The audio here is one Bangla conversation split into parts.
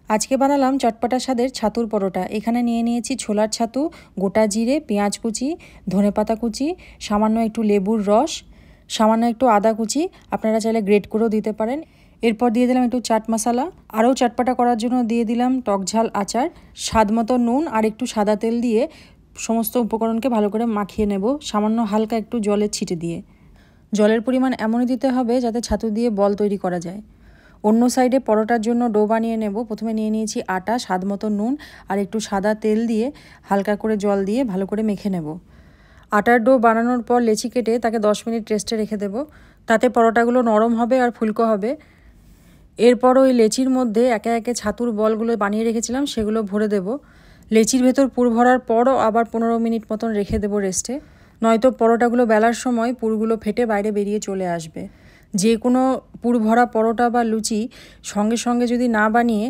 আজকে বানালাম চটপটা স্বাদের ছাতুর পরোটা। এখানে নিয়ে নিয়েছি ছোলার ছাতু, গোটা জিরে, পেঁয়াজ কুচি, ধনেপাতা কুচি, সামান্য একটু লেবুর রস, সামান্য একটু আদা কুচি, আপনারা চাইলে গ্রেট করেও দিতে পারেন। এরপর দিয়ে দিলাম একটু চাট মশলা, আরও চটপটা করার জন্য দিয়ে দিলাম টকঝাল আচার, স্বাদ মতো নুন আর একটু সাদা তেল দিয়ে সমস্ত উপকরণকে ভালো করে মাখিয়ে নেব, সামান্য হালকা একটু জলের ছিটে দিয়ে। জলের পরিমাণ এমনই দিতে হবে যাতে ছাতু দিয়ে বল তৈরি করা যায়। অন্য সাইডে পরোটার জন্য ডো বানিয়ে নেব। প্রথমে নিয়ে নিয়েছি আটা, স্বাদ মতো নুন আর একটু সাদা তেল দিয়ে হালকা করে জল দিয়ে ভালো করে মেখে নেব। আটার ডো বানানোর পর লেচি কেটে তাকে 10 মিনিট রেস্টে রেখে দেব। তাতে পরোটাগুলো নরম হবে আর ফুলকো হবে। এরপর ওই লেচির মধ্যে একে একে ছাতুর বলগুলো বানিয়ে রেখেছিলাম সেগুলো ভরে দেব। লেচির ভেতর পুর ভরার পরও আবার 15 মিনিট মতন রেখে দেবো রেস্টে, নয়তো পরোটাগুলো বেলার সময় পুরগুলো ফেটে বাইরে বেরিয়ে চলে আসবে। যে কোনো পুর ভরা পরোটা বা লুচি সঙ্গে সঙ্গে যদি না বানিয়ে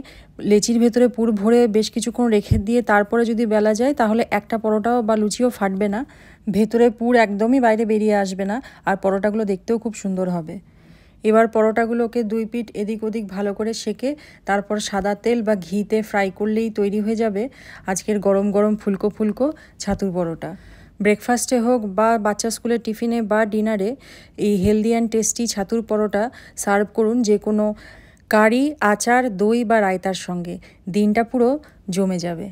লেচির ভেতরে পুর ভরে বেশ কিছুক্ষণ রেখে দিয়ে তারপরে যদি বেলা যায় তাহলে একটা পরোটাও বা লুচিও ফাটবে না, ভেতরে পুর একদমই বাইরে বেরিয়ে আসবে না, আর পরোটাগুলো দেখতেও খুব সুন্দর হবে। এবার পরোটাগুলোকে 2 পিঠ এদিক ওদিক ভালো করে সেঁকে তারপর সাদা তেল বা ঘিতে ফ্রাই করলেই তৈরি হয়ে যাবে আজকের গরম গরম ফুলকো ফুলকো ছাতুর পরোটা। ব্রেকফাস্টে হোক বা বাচ্চা স্কুলের টিফিনে বা ডিনারে এই হেলদি অ্যান্ড টেস্টি ছাতুর পরোটা সার্ভ করুন যে কোনো কারি, আচার, দই বা রায়তার সঙ্গে। দিনটা পুরো জমে যাবে।